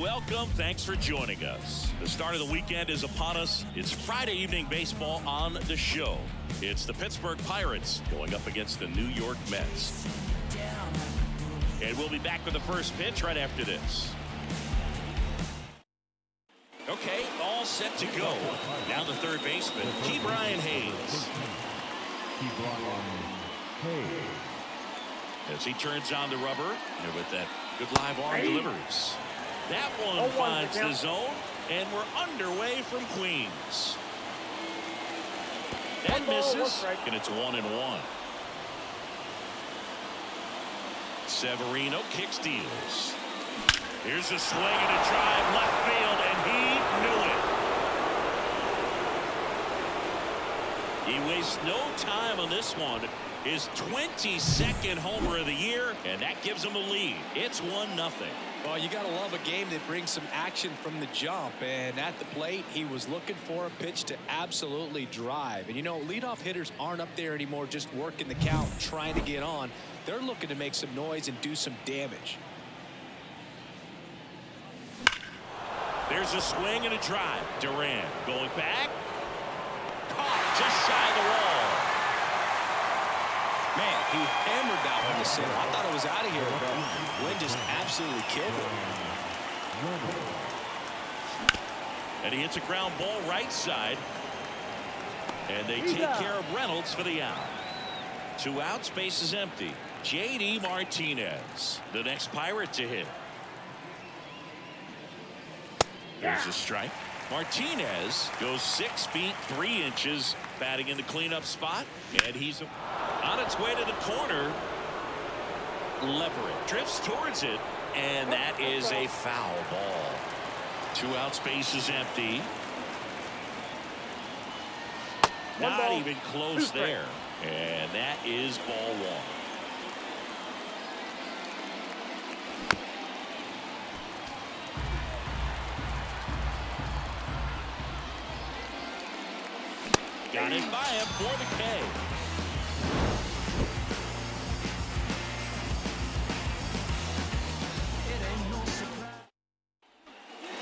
Welcome. Thanks for joining us. The start of the weekend is upon us. It's Friday evening baseball on the show. It's the Pittsburgh Pirates going up against the New York Mets. And we'll be back with the first pitch right after this. Okay, all set to go. Now the third baseman, Ke'Bryan Hayes. As he turns on the rubber, and with that good live arm delivers. That one finds the zone, and we're underway from Queens. That misses, and it's 1-1. Severino kick steals. Here's a swing and a drive left field, and he knew it. He wastes no time on this one. His 22nd homer of the year, and that gives him a lead. It's 1-0. Well, you got to love a game that brings some action from the jump, and at the plate, he was looking for a pitch to absolutely drive. And, you know, leadoff hitters aren't up there anymore just working the count, trying to get on. They're looking to make some noise and do some damage. There's a swing and a drive. Duran going back. Caught just shy of the wall. Man, he hammered that one to center. I thought it was out of here, but Wynn just absolutely killed it. And he hits a ground ball right side. And they take care of Reynolds for the out. 2 outs, base is empty. J.D. Martinez, the next Pirate to hit. There's a strike. Martinez goes 6 feet 3 inches, batting in the cleanup spot, and he's on its way to the corner. Leverett drifts towards it, and that is a foul ball. 2 outs, base is empty. Not even close there, and that is ball 1. Got it by him for the K.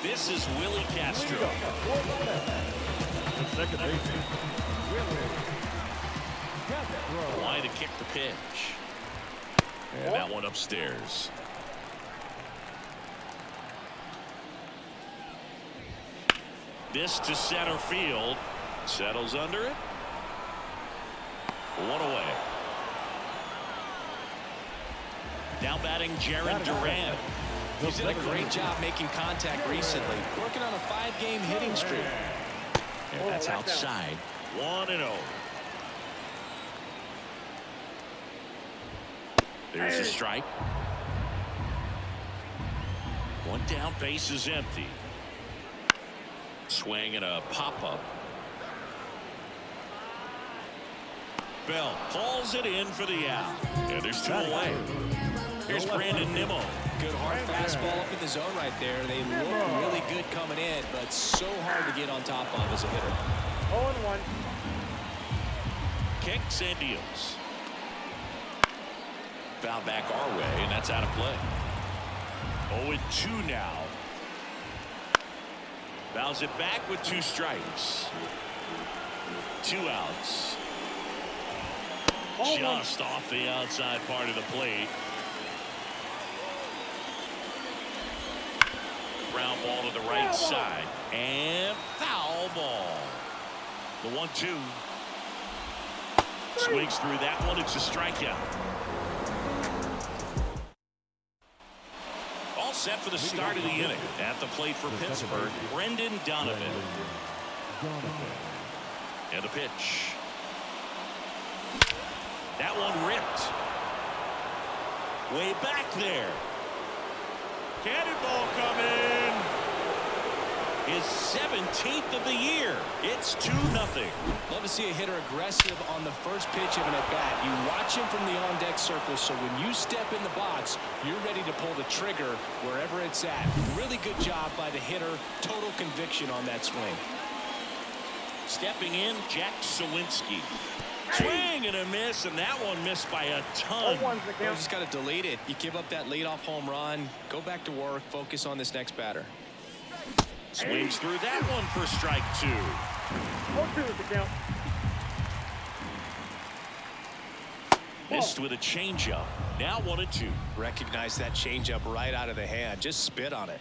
This is Willie Castro. Second baseman. Line to kick the pitch. And that one upstairs. This to center field. Settles under it. 1 away. Now batting Jarren Duran. He's done a great job making contact recently. Working on a 5-game hitting streak. And that's outside. 1-0. There's a strike. 1 down, base is empty. Swing and a pop-up. Bell hauls it in for the out. And there's 2 away. Here's Brandon Nimmo. Good hard fastball up in the zone right there. They look really good coming in, but so hard to get on top of as a hitter. 0-1. Kicks and deals. Foul back our way, and that's out of play. 0-2 now. Fouls it back with 2 strikes. 2 outs. Just off the outside part of the plate. Ground ball to the right side. And foul ball. The 1-2. Swings through that one. It's a strikeout. All set for the start of the inning. At the plate for Pittsburgh, Brendan Donovan. And the pitch. That one ripped. Way back there. Cannonball coming. His 17th of the year. It's 2-0. Love to see a hitter aggressive on the first pitch of an at-bat. You watch him from the on-deck circle, so when you step in the box, you're ready to pull the trigger wherever it's at. Really good job by the hitter. Total conviction on that swing. Stepping in, Jack Sawinski. Swing and a miss, and that one missed by a ton. You just got to delete it. You give up that leadoff home run, go back to work, focus on this next batter. Swings through that one for strike 2. 0-2 is the count. Missed with a changeup. Now 1-2. Recognize that changeup right out of the hand. Just spit on it.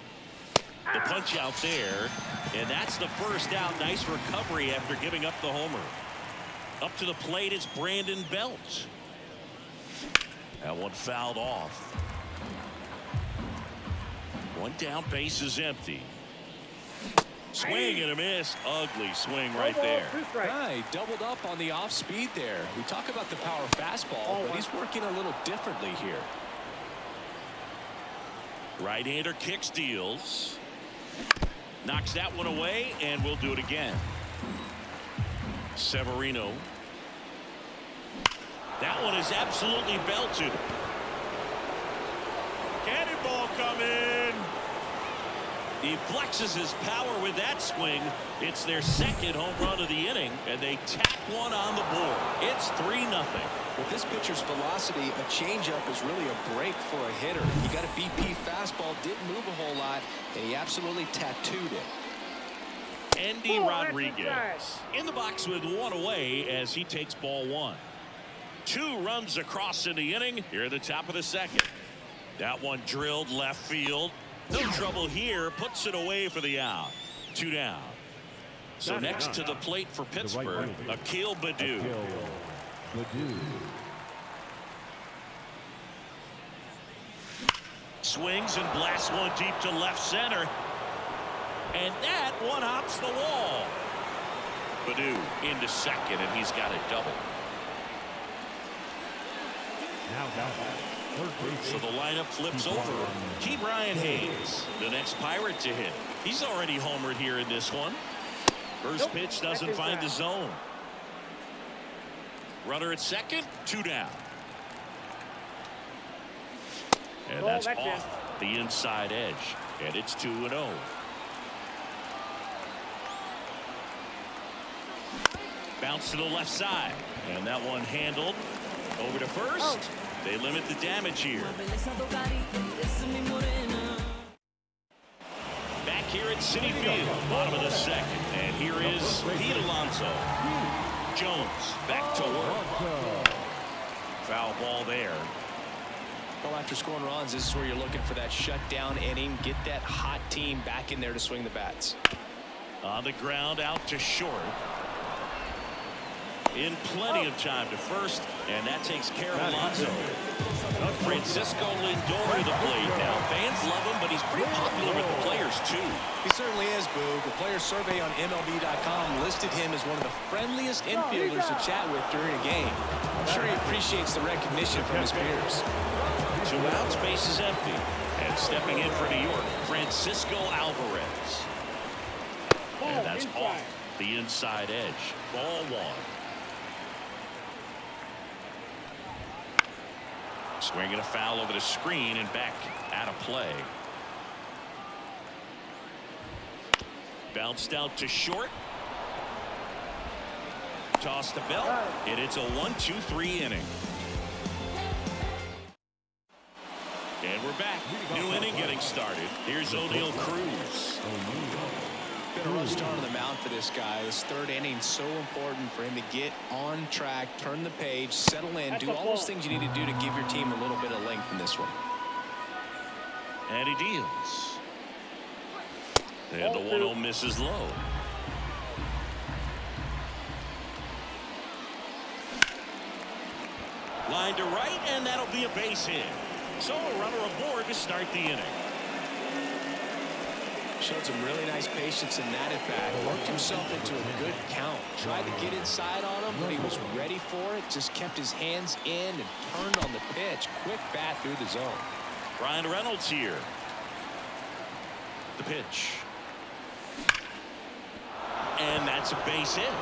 The punch out there, and that's the first out. Nice recovery after giving up the homer. Up to the plate, it's Brandon Belt. That one fouled off. One down, base is empty. Swing and a miss. Ugly swing right there. He doubled up on the off speed there. We talk about the power fastball, but he's working a little differently here. Right-hander kicks, deals. Knocks that one away, and we'll do it again. Severino. That one is absolutely belted. Cannonball coming. He flexes his power with that swing. It's their second home run of the inning, and they tack one on the board. It's 3-0. With this pitcher's velocity, a changeup is really a break for a hitter. He got a BP fastball, didn't move a whole lot, and he absolutely tattooed it. Andy Rodriguez in the box with one away as he takes ball 1. 2 runs across in the inning here at the top of the second. That one drilled left field. No trouble here. Puts it away for the out. 2 down. So next to the plate for Pittsburgh, Akil Baddoo. Swings and blasts one deep to left center. And that one hops the wall. Baddoo into second, and he's got a double. So the lineup flips over. Brian Hayes, the next Pirate to hit. He's already homered here in this one. First pitch doesn't find the zone. Runner at second, 2 down. And that's off the inside edge. And it's 2-0. Bounce to the left side. And that one handled over to first. They limit the damage here. Back here at Citi Field, bottom of the second. And here is Pete Alonso. Jones back to work. Foul ball there. Well, after scoring runs, this is where you're looking for that shutdown inning. Get that hot team back in there to swing the bats. On the ground, out to short. In plenty of time to first, and that takes care of Alonso. Francisco Lindor to the plate now. Fans love him, but he's pretty popular with the players, too. He certainly is, Boo. The player survey on MLB.com listed him as one of the friendliest infielders to chat with during a game. I'm sure he appreciates the recognition from his peers. 2 outs, base is empty. And stepping in for New York, Francisco Alvarez. And that's off the inside edge. Ball 1. Swinging a foul over the screen and back out of play. Bounced out to short. Toss to Belt, and it's a 1-2-3 inning. And we're back. New inning getting started. Here's O'Neal Cruz. Been a rough start on the mound for this guy. This third inning so important for him to get on track, turn the page, settle in, do all those things you need to do to give your team a little bit of length in this one. And he deals. And the 1-0 misses low. Line to right, and that'll be a base hit. So a runner aboard to start the inning. Showed some really nice patience in that at-bat. Worked himself into a good count. Tried to get inside on him, but he was ready for it. Just kept his hands in and turned on the pitch. Quick bat through the zone. Brian Reynolds here. The pitch. And that's a base hit.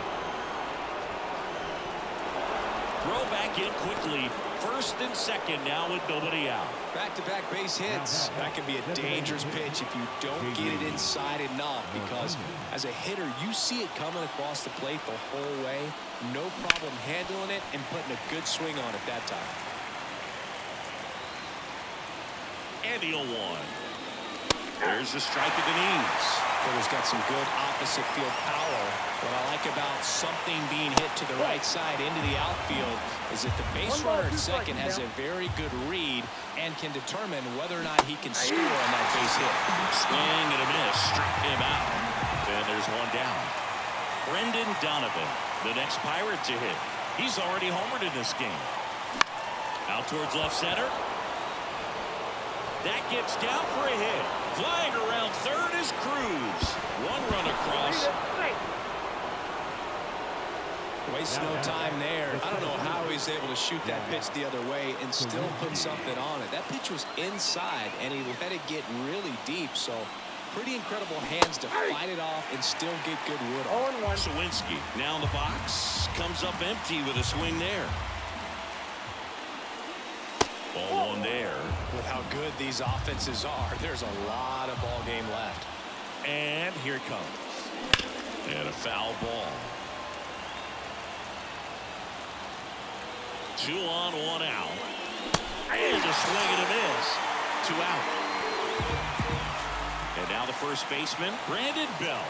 Throw back in quickly. First and second now with nobody out. Back-to-back base hits. That can be a dangerous pitch if you don't get it inside enough, because as a hitter, you see it coming across the plate the whole way. No problem handling it and putting a good swing on it that time. And the 0-1. There's a strike at the knees. Hitter's got some good opposite field power. What I like about something being hit to the right side into the outfield is that the base runner at second has a very good read and can determine whether or not he can score on that base hit. Swing and a miss. Struck him out. And there's one down. Brendan Donovan, the next Pirate to hit. He's already homered in this game. Out towards left center. That gets down for a hit. Flying around third is Cruz. One run across. Wastes no time there. I don't know how he's able to shoot that pitch the other way and still put something on it. That pitch was inside, and he let it get really deep. So pretty incredible hands to fight it off and still get good wood on. 0-1. Sawinski now in the box. Comes up empty with a swing there. Ball one there. With how good these offenses are, there's a lot of ball game left. And here it comes. And a foul ball. 2 on, 1 out. And a swing and a miss. 2 out. And now the first baseman, Brandon Bell.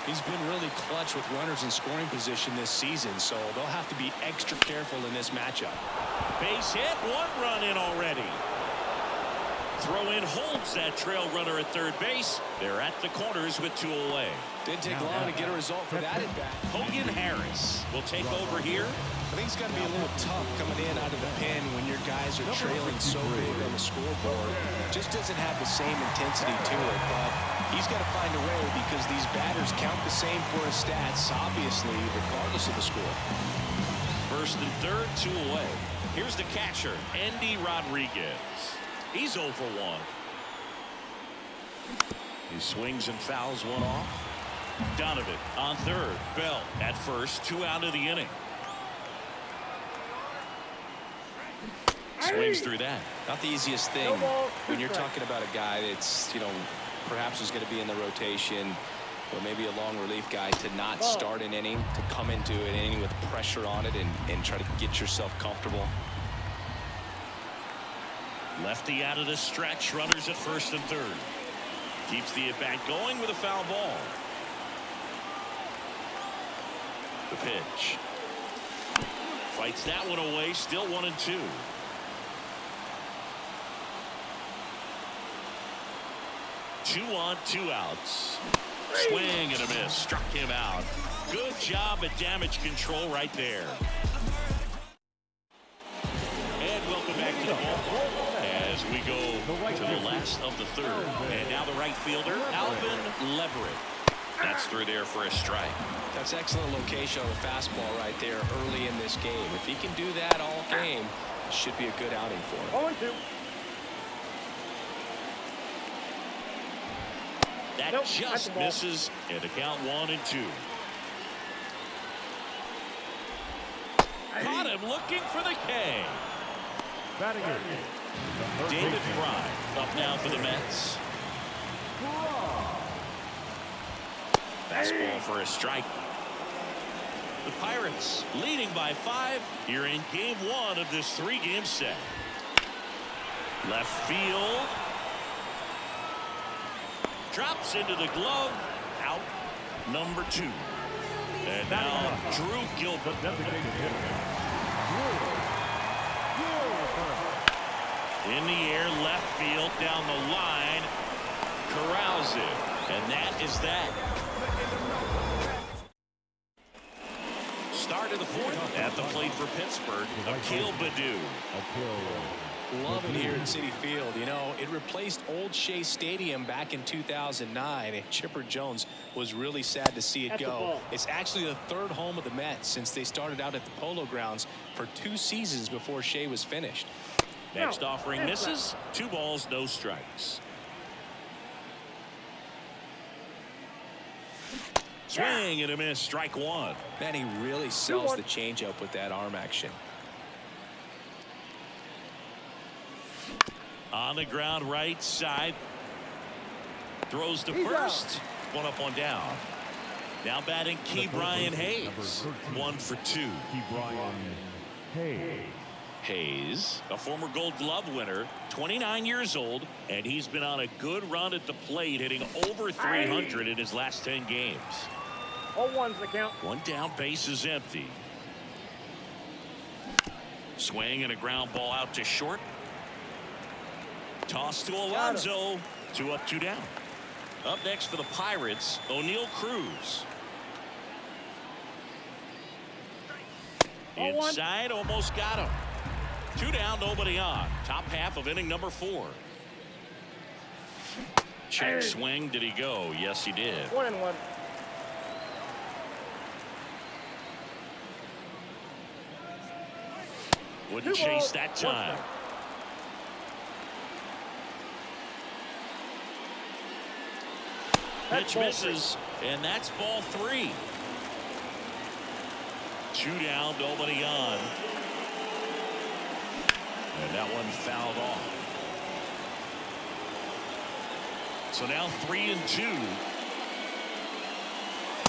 He's been really clutch with runners in scoring position this season, so they'll have to be extra careful in this matchup. Base hit, 1 run in already. Throw in holds that trail runner at third base. They're at the corners with 2 away. Didn't take long to get a result for that at bat. Hogan Harris will take over here. I think it's got to be a little tough coming in out of the pen when your guys are trailing so big on the scoreboard. Just doesn't have the same intensity to it, but he's got to find a way, because these batters count the same for his stats, obviously, regardless of the score. First and third, 2 away. Here's the catcher, Andy Rodriguez. He's 0 for 1. He swings and fouls one off. Donovan on third. Bell at first. 2 out of the inning. Swings through that. Not the easiest thing when you're talking about a guy that's, perhaps is going to be in the rotation, or maybe a long relief guy, to not start an inning, to come into an inning with pressure on it and try to get yourself comfortable. Lefty out of the stretch. Runners at first and third. Keeps the at-bat going with a foul ball. The pitch. Fights that one away. Still 1-2. Two on, 2 outs. Swing and a miss. Struck him out. Good job at damage control right there. And welcome back to the ball as we go to the last of the third. And now the right fielder, Alvin Leverett. That's through there for a strike. That's excellent location on the fastball right there early in this game. If he can do that all game, it should be a good outing for him. 0-2. That just misses, and the count 1-2. Caught him looking for the K. David Fry up now for the Mets. Fastball for a strike. The Pirates leading by 5 here in game 1 of this 3-game set. Left field. Drops into the glove. Out number 2. And now Drew Gilbert. In the air, left field, down the line. Corrals it. And that is that. Start of the 4th at the plate for Pittsburgh. Akil Baddoo. Love it here at Citi Field. It replaced Old Shea Stadium back in 2009, and Chipper Jones was really sad to see it go. It's actually the 3rd home of the Mets since they started out at the Polo Grounds for 2 seasons before Shea was finished. Next offering misses. 2 balls, no strikes. Swing and a miss. Strike 1. Man, he really sells the changeup with that arm action. On the ground right side. Throws to He's first. One up, one down. Now batting Ke'Bryan Hayes. 1 for 2. Ke'Bryan Hayes. Hayes, a former Gold Glove winner, 29 years old, and he's been on a good run at the plate, hitting over 300 in his last 10 games. 0-1's the count. One down, base is empty. Swing and a ground ball out to short. Toss to Alonso. 2 up, 2 down. Up next for the Pirates, O'Neal Cruz. Inside, almost got him. 2 down, nobody on. Top half of inning number 4. Check swing. Did he go? Yes, he did. 1-1. Wouldn't chase that time. Pitch misses, and that's ball 3. 2 down, nobody on. And that one fouled off. So now 3-2.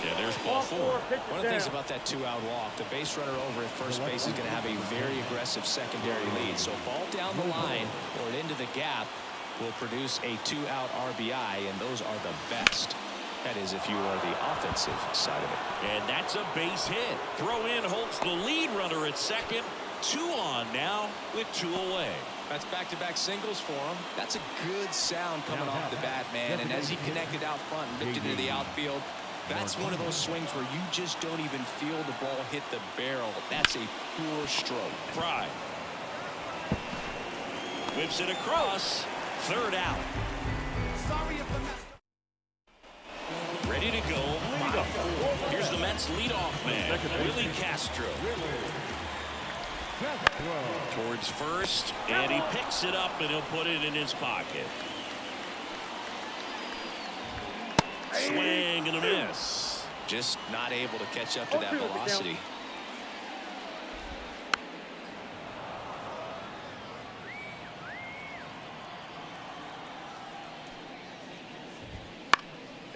Yeah, there's ball 4. One of the things about that 2-out walk, the base runner over at first base is going to have a very aggressive secondary lead. So ball down the line or into the gap will produce a 2-out RBI, and those are the best. That is if you are the offensive side of it. And that's a base hit. Throw in holds the lead runner at second. 2 on now with 2 away. That's back-to-back singles for him. That's a good sound coming off the bat, man. And as he connected out front and lifted into the outfield, that's one of those swings where you just don't even feel the ball hit the barrel. That's a pure stroke. Fry whips it across. 3rd out. Ready to go. Here's the Mets leadoff man, Willie Castro. Towards first, and he picks it up, and he'll put it in his pocket. Swing and a miss. Just not able to catch up to that velocity.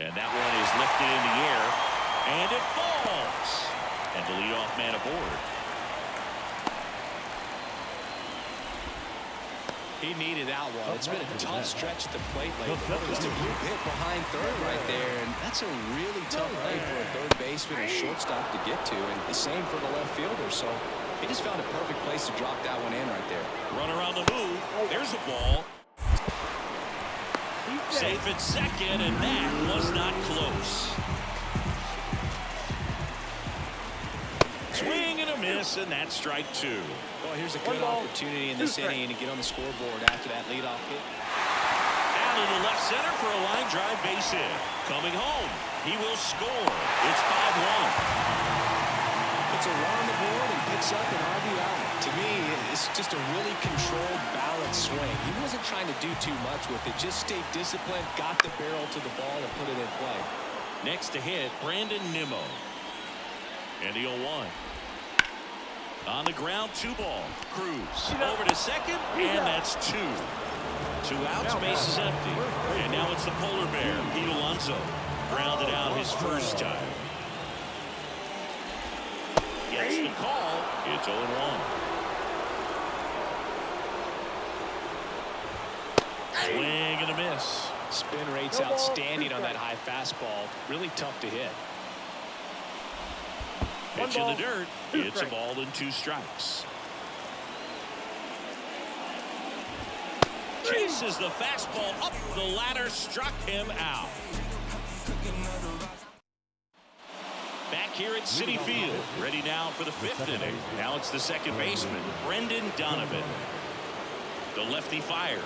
And that one is lifted in the air, and it falls. And the leadoff man aboard. He needed out one. It's been a tough stretch at the plate lately. Just a blue hit behind third right there, and that's a really tough play for a third baseman or shortstop to get to, and the same for the left fielder. So he just found a perfect place to drop that one in right there. Runner on the move. There's the ball. Safe at second, and that was not close. Swing and a miss, and that's strike 2. Well, here's a good opportunity in this inning to get on the scoreboard after that leadoff hit. Out in the left center for a line drive base hit. Coming home, he will score. It's 5-1. Puts a run on the board and picks up an RBI. To me, it's just a really controlled, balanced swing. He wasn't trying to do too much with it. Just stayed disciplined, got the barrel to the ball, and put it in play. Next to hit, Brandon Nimmo. And the 0-1. On the ground, 2 ball. Cruz over to second, and that's 2. 2 outs, base is empty. And now it's the polar bear, Pete Alonso. Grounded out his first time. Gets the call. It's 0-1. Swing and a miss. Spin rate's outstanding on that high fastball. Really tough to hit. Pitch in the dirt. It's a ball and 2 strikes. Chases the fastball up the ladder, struck him out. Back here at Citi Field, ready now for the 5th inning. Now it's the second baseman, Brendan Donovan. The lefty fires.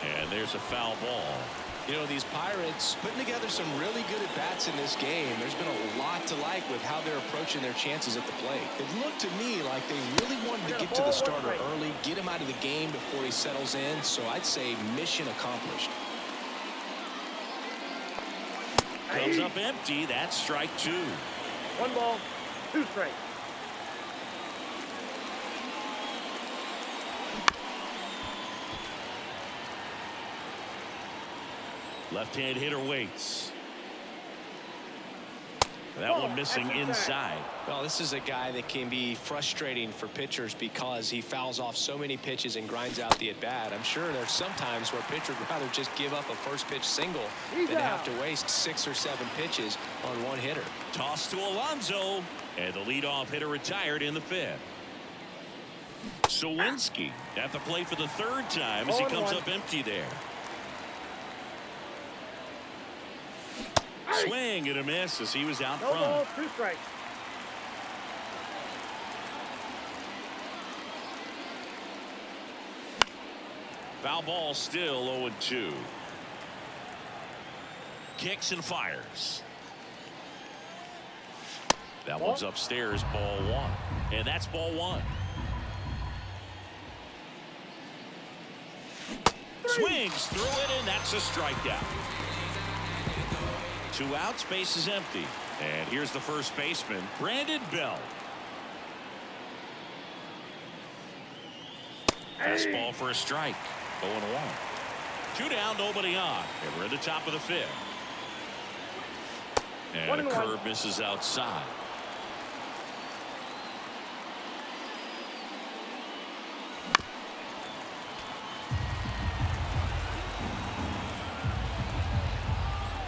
And there's a foul ball. You know, these Pirates putting together some really good at-bats in this game. There's been a lot to like with how they're approaching their chances at the plate. It looked to me like they really wanted to get to the starter early, get him out of the game before he settles in. So I'd say mission accomplished. Comes up empty. That's strike 2. 1 ball, 2 strikes. Left-hand hitter waits. That one missing inside. Well, this is a guy that can be frustrating for pitchers because he fouls off so many pitches and grinds out the at-bat. I'm sure there's some times where pitchers would rather just give up a first pitch single than have to waste 6 or 7 pitches on one hitter. Toss to Alonso, and the leadoff hitter retired in the 5th. Sawinski at the plate for the 3rd time as he comes up empty there. Swing and a miss as he was out front. Ball, 2 strikes. Foul ball, still 0-2. Kicks and fires. That one's upstairs, ball 1. And that's ball 1. Swings through it, and that's a strikeout. 2 outs, base is empty. And here's the first baseman, Brandon Belt. Fastball for a strike. 0-1. 2 down, nobody on. And we're in the top of the 5th. And a curve misses outside.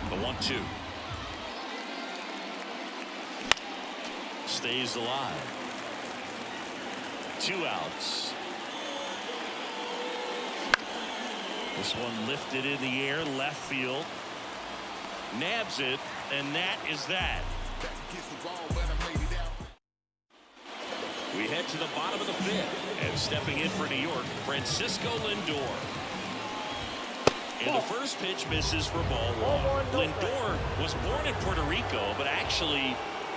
The 1-2. Stays alive. 2 outs. This one lifted in the air, left field. Nabs it, and that is that. We head to the bottom of the 5th, and stepping in for New York, Francisco Lindor. And the first pitch misses for ball 1. Lindor was born in Puerto Rico, but actually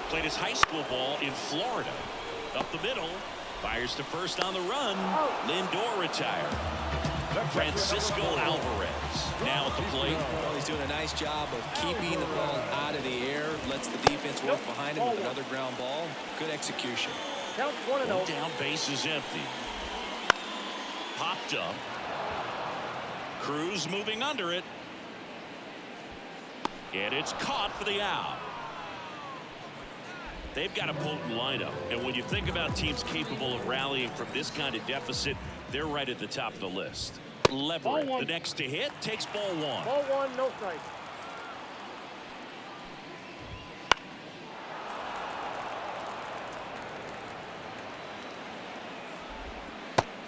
played his high school ball in Florida. Up the middle, fires to first on the run. Lindor retired. Francisco Alvarez now at the plate. Well, he's doing a nice job of keeping the ball out of the air. Lets the defense work behind him with another ground ball. Good execution. Count 1-0. Down, base is empty. Popped up. Cruz moving under it. And it's caught for the out. They've got a potent lineup. And when you think about teams capable of rallying from this kind of deficit, they're right at the top of the list. Leverett, the next to hit, takes ball 1. Ball 1, no strike.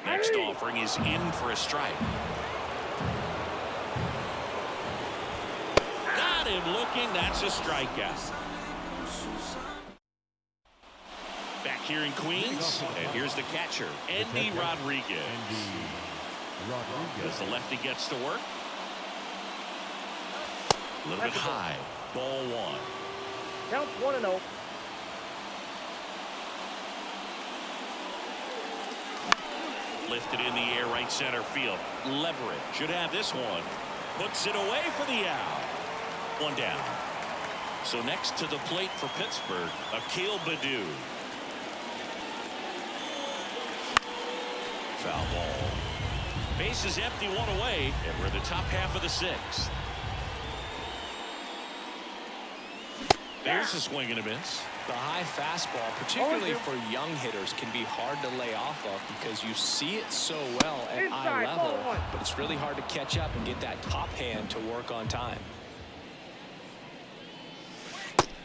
Next offering is in for a strike. Got him looking. That's a strikeout. Back here in Queens, and here's the catcher, Andy Rodriguez. As the lefty gets to work. A little bit high. Ball 1. Count 1-0. Lifted in the air, right center field. Leverett should have this one. Puts it away for the out. 1 down. So next to the plate for Pittsburgh, Akil Baddoo. Foul ball. Base is empty, 1 away, and we're in the top half of the 6th. There's a swing and a miss. The high fastball, particularly for young hitters, can be hard to lay off of because you see it so well at eye level, but it's really hard to catch up and get that top hand to work on time.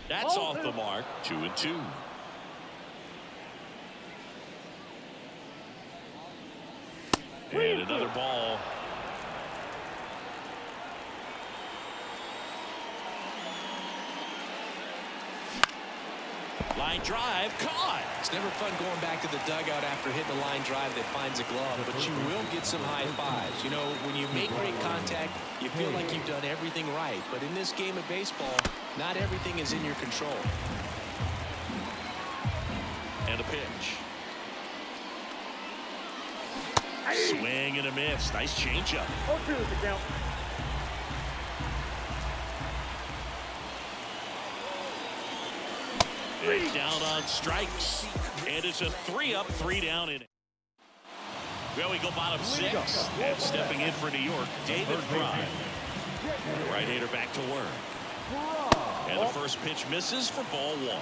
That's off the mark. 2-2. And another ball. Line drive caught. It's never fun going back to the dugout after hitting a line drive that finds a glove, but you will get some high fives. You know, when you make great contact, you feel like you've done everything right. But in this game of baseball, not everything is in your control. And a pitch. Swing and a miss. Nice changeup. 0-2 is the count. It's down on strikes. And it's a 3-up, 3-down inning. Well, we go bottom 6. And stepping in for New York, David Fry. The right-hander back to work. And the first pitch misses for ball 1.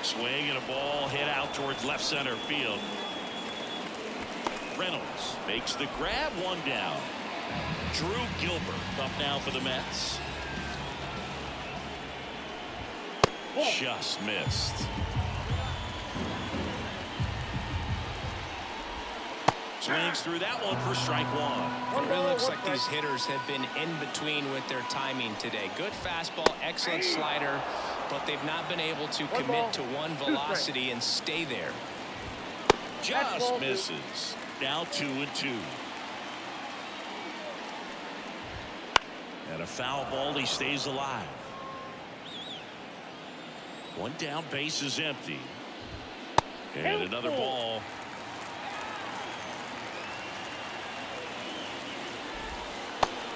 Swing and a ball hit out towards left center field. Reynolds makes the grab, 1 down. Drew Gilbert up now for the Mets. Just missed. Swings through that one for strike 1. It really looks like these hitters have been in between with their timing today. Good fastball, excellent slider, but they've not been able to commit to one velocity and stay there. Just misses. Now 2-2. And a foul ball. He stays alive. 1 down, base is empty. And another ball.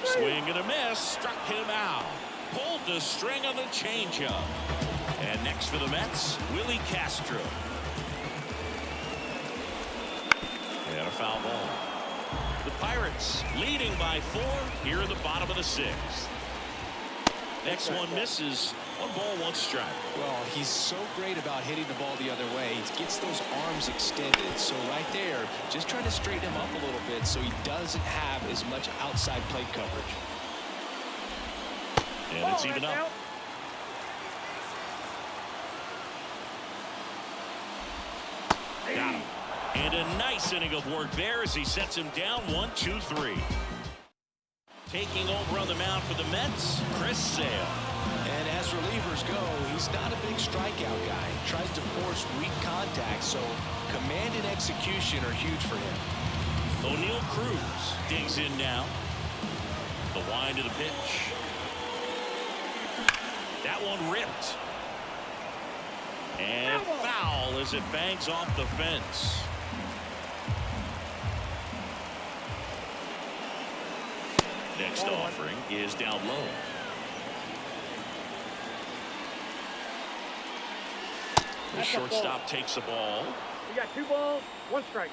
Swing and a miss. Struck him out. Pulled the string on the changeup. And next for the Mets, Willie Castro. And a foul ball. The Pirates leading by 4 here in the bottom of the 6th. Next one misses. 1 ball, 1 strike. Well, he's so great about hitting the ball the other way. He gets those arms extended. So right there, just trying to straighten him up a little bit so he doesn't have as much outside plate coverage. And it's even up. Got him. And a nice inning of work there as he sets him down 1-2-3. Taking over on the mound for the Mets, Chris Sale. And as relievers go, he's not a big strikeout guy. He tries to force weak contact, so command and execution are huge for him. O'Neal Cruz digs in now. The wind of the pitch. That one ripped. And foul as it bangs off the fence. Next offering is down low. The shortstop takes the ball. You got 2 balls, 1 strike.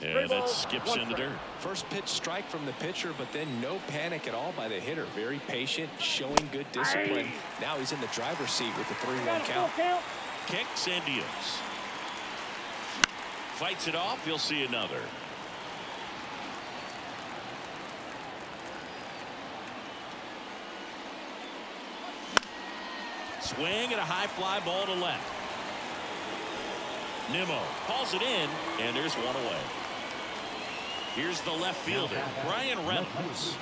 And it skips in the dirt. First pitch strike from the pitcher, but then no panic at all by the hitter. Very patient, showing good discipline. Now he's in the driver's seat with the 3-1 count. Kicks and deals. Fights it off. You'll see another. Swing and a high fly ball to left. Nimmo calls it in, and there's 1 away. Here's the left fielder, Brian Reynolds.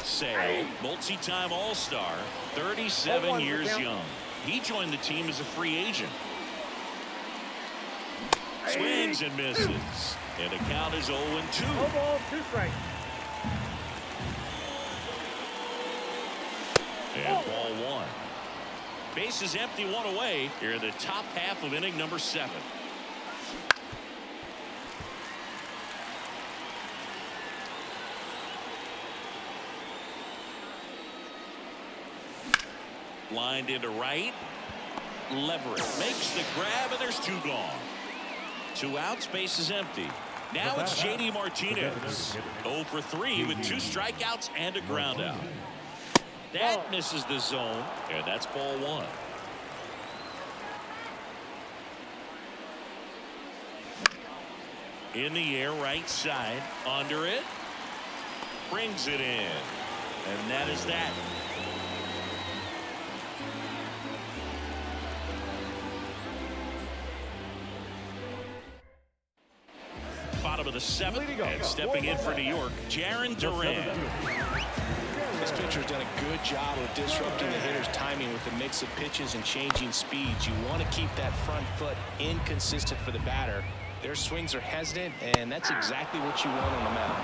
Sale, multi-time All-Star, 37 years young. He joined the team as a free agent. Swings and misses. And the count is 0-2. 1 ball, 2 strikes. And ball 1. Base is empty, 1 away. Here in the top half of inning number 7. Lined into right. Leverett makes the grab, and there's 2 gone. 2 outs, base is empty. Now it's J.D. Martinez. 0 for 3 with 2 strikeouts and a ground out. That misses the zone, and that's ball 1. In the air, right side, under it, brings it in, and that is that. Bottom of the 7th, and stepping in for New York, Jarren Duran. This pitcher's done a good job of disrupting the hitter's timing with the mix of pitches and changing speeds. You want to keep that front foot inconsistent for the batter. Their swings are hesitant, and that's exactly what you want on the mound.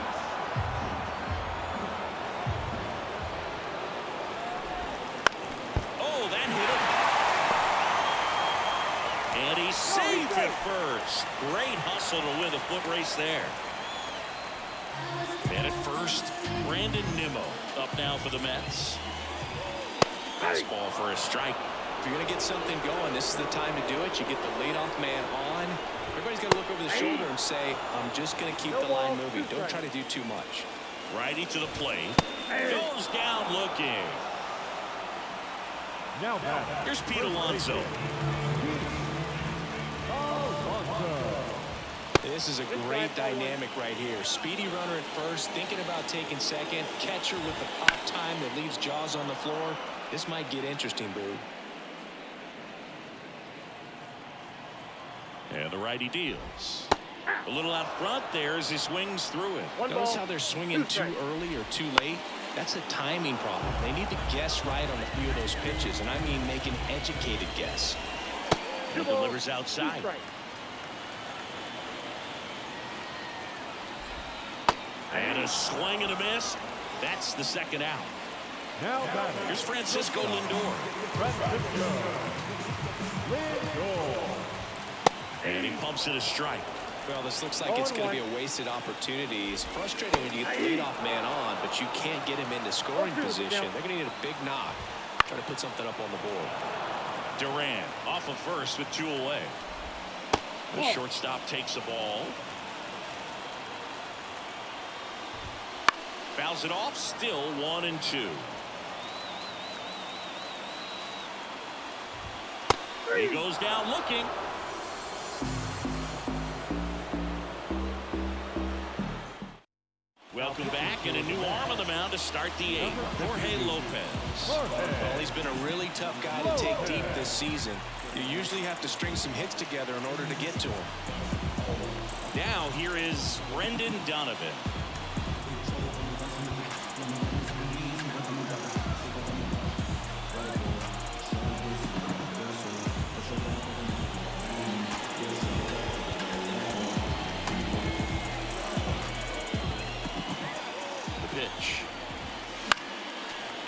Oh, that hit him. And he saved it first. Great hustle to win the foot race there. And at first, Brandon Nimmo up now for the Mets. Fastball for a strike. If you're going to get something going, this is the time to do it. You get the leadoff man on. Everybody's got to look over the shoulder and say, I'm just going to keep the line moving. Don't try to do too much. Righty to the plate. Goes down looking. Now Here's Pete Alonso. This is a great dynamic right here. Speedy runner at first, thinking about taking second. Catcher with the pop time that leaves Jaws on the floor. This might get interesting, Boo. And the righty deals. A little out front there as he swings through it. Notice how they're swinging too early or too late. That's a timing problem. They need to guess right on a few of those pitches, and I mean make an educated guess. He delivers outside. And a swing and a miss. That's the second out. Now Here's Francisco Lindor. And he pumps it a strike. Well, this looks like it's going to be a wasted opportunity. It's frustrating when you get the leadoff man on, but you can't get him into scoring position. They're going to need a big knock. Try to put something up on the board. Duran off of first with 2 away. The shortstop takes the ball. Fouls it off. Still 1-2. He goes down looking. Welcome back, and a new arm on the mound to start the 8th. Jorge Lopez. Well, he's been a really tough guy to take deep this season. You usually have to string some hits together in order to get to him. Now here is Brendan Donovan.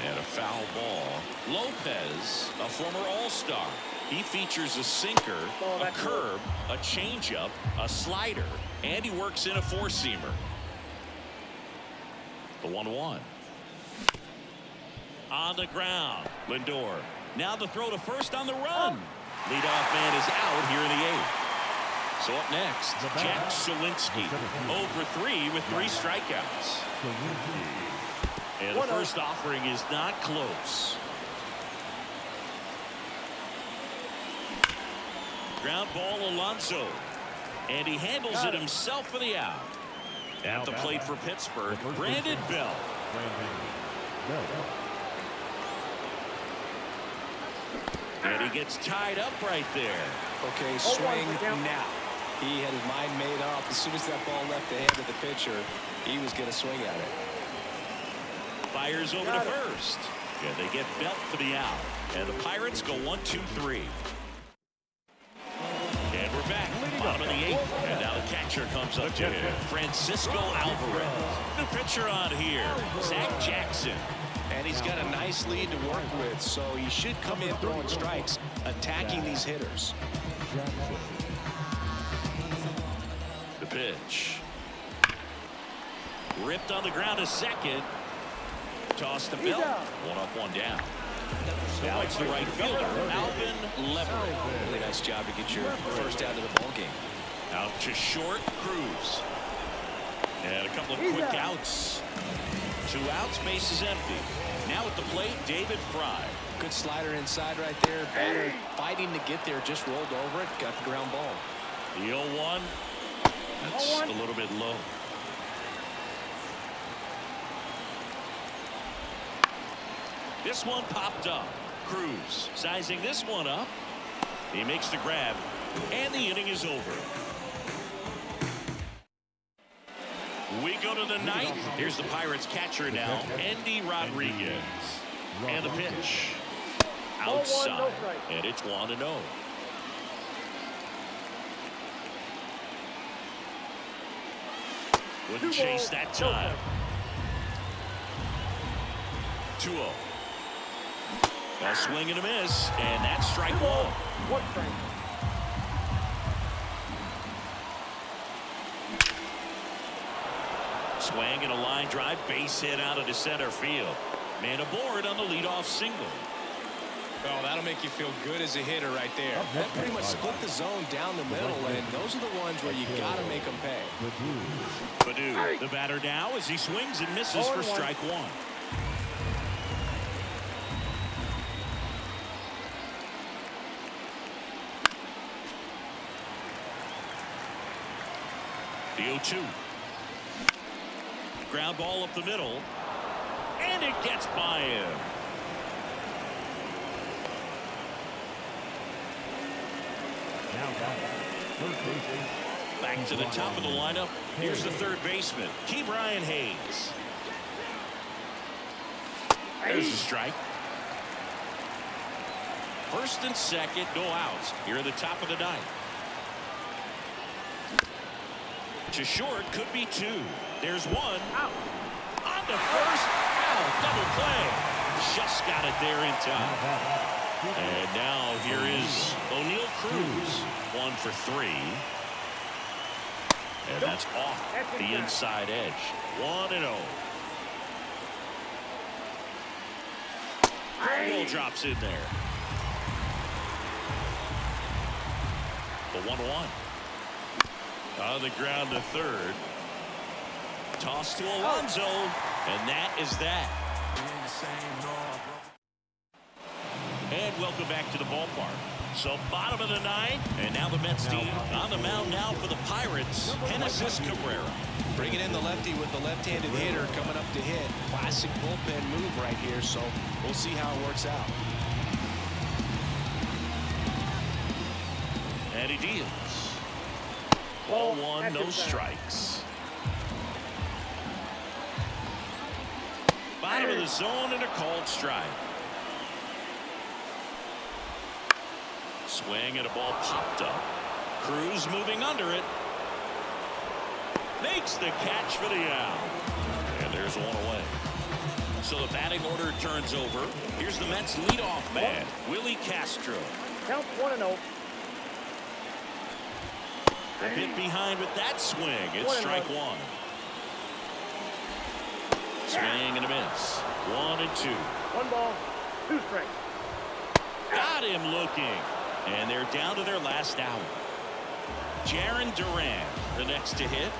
And a foul ball. Lopez, a former All-Star. He features a sinker, a curve, a changeup, a slider, and he works in a 4-seamer. The 1-1. On the ground, Lindor. Now the throw to first on the run. Leadoff man is out here in the 8th. So up next, Jack Suwinski, 0 for 3 with 3 strikeouts. And the first offering is not close. Ground ball, Alonso. And he handles it himself for the out. At the plate for Pittsburgh, Brandon Bell. And he gets tied up right there. Okay, swing now. He had his mind made up. As soon as that ball left the hand of the pitcher, he was going to swing at it. Fires over to first. Yeah, they get Belt for the out. And the Pirates go 1-2-3. And we're back. Bottom of the 8th. And now the catcher comes up to him. Francisco Alvarez. New pitcher on here. Zach Jackson. And he's got a nice lead to work with, so he should come in throwing strikes, attacking these hitters. The pitch. Ripped on the ground to second. Toss to Bell. 1 up, 1 down. Now it's the right fielder, Alvin Lever. Really nice job to get your first out of the ball game. Out to short, Cruz. And a couple of quick outs. 2 outs, base is empty. Now at the plate, David Fry. Good slider inside right there. Batter fighting to get there, just rolled over it, got the ground ball. The 0-1. That's a little bit low. This one popped up. Cruz sizing this one up. He makes the grab, and the inning is over. We go to the 9th. Here's the Pirates catcher now, Andy Rodriguez. And the pitch. Outside. And it's 1-0. Wouldn't chase that time. 2-0. A swing and a miss, and that's strike 1. 1 strike. Swing and a line drive, base hit out into center field. Man aboard on the leadoff single. Oh, that'll make you feel good as a hitter right there. That pretty much split the zone down the middle, and those are the ones where you got to make them pay. Badu, the batter now as he swings and misses for strike one. The 0-2. Ground ball up the middle, and it gets by him. Back to the top of the lineup. Here's the third baseman, Brian Hayes. There's the strike. First and second, no outs. Here at the top of the ninth. To short, could be two. There's one. Out. On to first. Out. Double play. Just got it there in time. And now here is O'Neal Cruz. 1 for 3. And that's off the inside edge. 1-0. Curveball drops in there. The 1-1. On the ground to third. Toss to Alonso. And that is that. And welcome back to the ballpark. So bottom of the ninth, and now the Mets team on the mound now for the Pirates. Genesis Cabrera. Bringing in the lefty with the left-handed hitter coming up to hit. Classic bullpen move right here, so we'll see how it works out. And he deals. Ball one, no strikes. Bottom of the zone and a called strike. Swing and a ball popped up. Cruz moving under it. Makes the catch for the out. And there's one away. So the batting order turns over. Here's the Mets leadoff man, Willie Castro. Count 1-0. A bit behind with that swing. It's strike one. Swing and a miss. 1-2. 1 ball, 2 strikes. Got him looking. And they're down to their last out. Jarren Duran, the next to hit.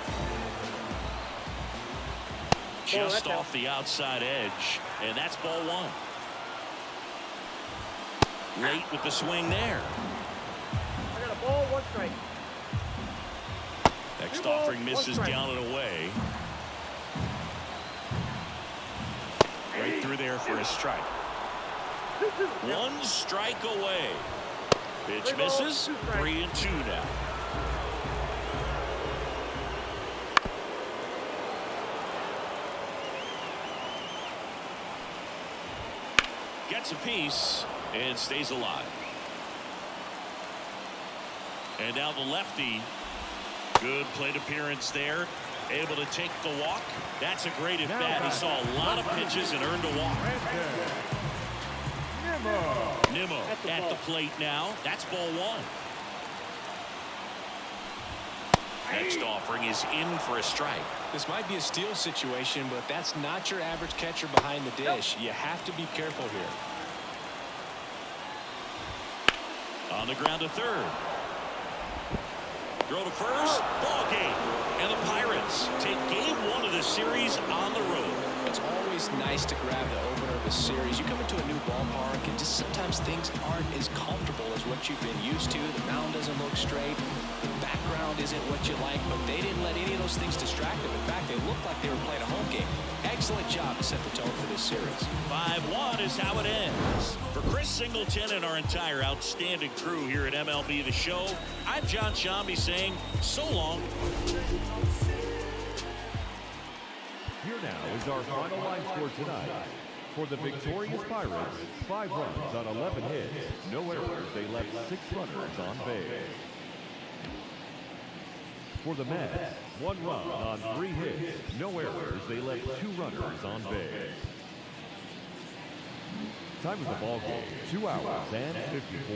Just off the outside edge. And that's ball one. Late with the swing there. I got a ball, 1 strike. Next offering misses down and away. Right through there for a strike. 1 strike away. Pitch misses. 3-2 now. Gets a piece and stays alive. And now the lefty. Good plate appearance there. Able to take the walk. That's a great at bat. He saw a lot of pitches and earned a walk. Nimmo at the plate now. That's ball one. Next offering is in for a strike. This might be a steal situation, but that's not your average catcher behind the dish. You have to be careful here. On the ground to third. Throw to first. Ball game. And the Pirates take game 1 of this series on the road. It's always nice to grab the opener of a series. You come into a new ballpark and just sometimes things aren't as comfortable as what you've been used to. The mound doesn't look straight. The background isn't what you like, but they didn't let any of those things distract them. In fact, they looked like they were playing a home game. Excellent job to set the tone for this series. 5-1 is how it ends. For Chris Singleton and our entire outstanding crew here at MLB The Show, I'm John Shambi saying so long. Here now is our final line score tonight. For the victorious Pirates, 5 runs on 11 hits, no errors. They left 6 runners on base. For the Mets, 1 run on 3 hits, no errors. They left 2 runners on base. Time of the ball game, 2 hours and 54.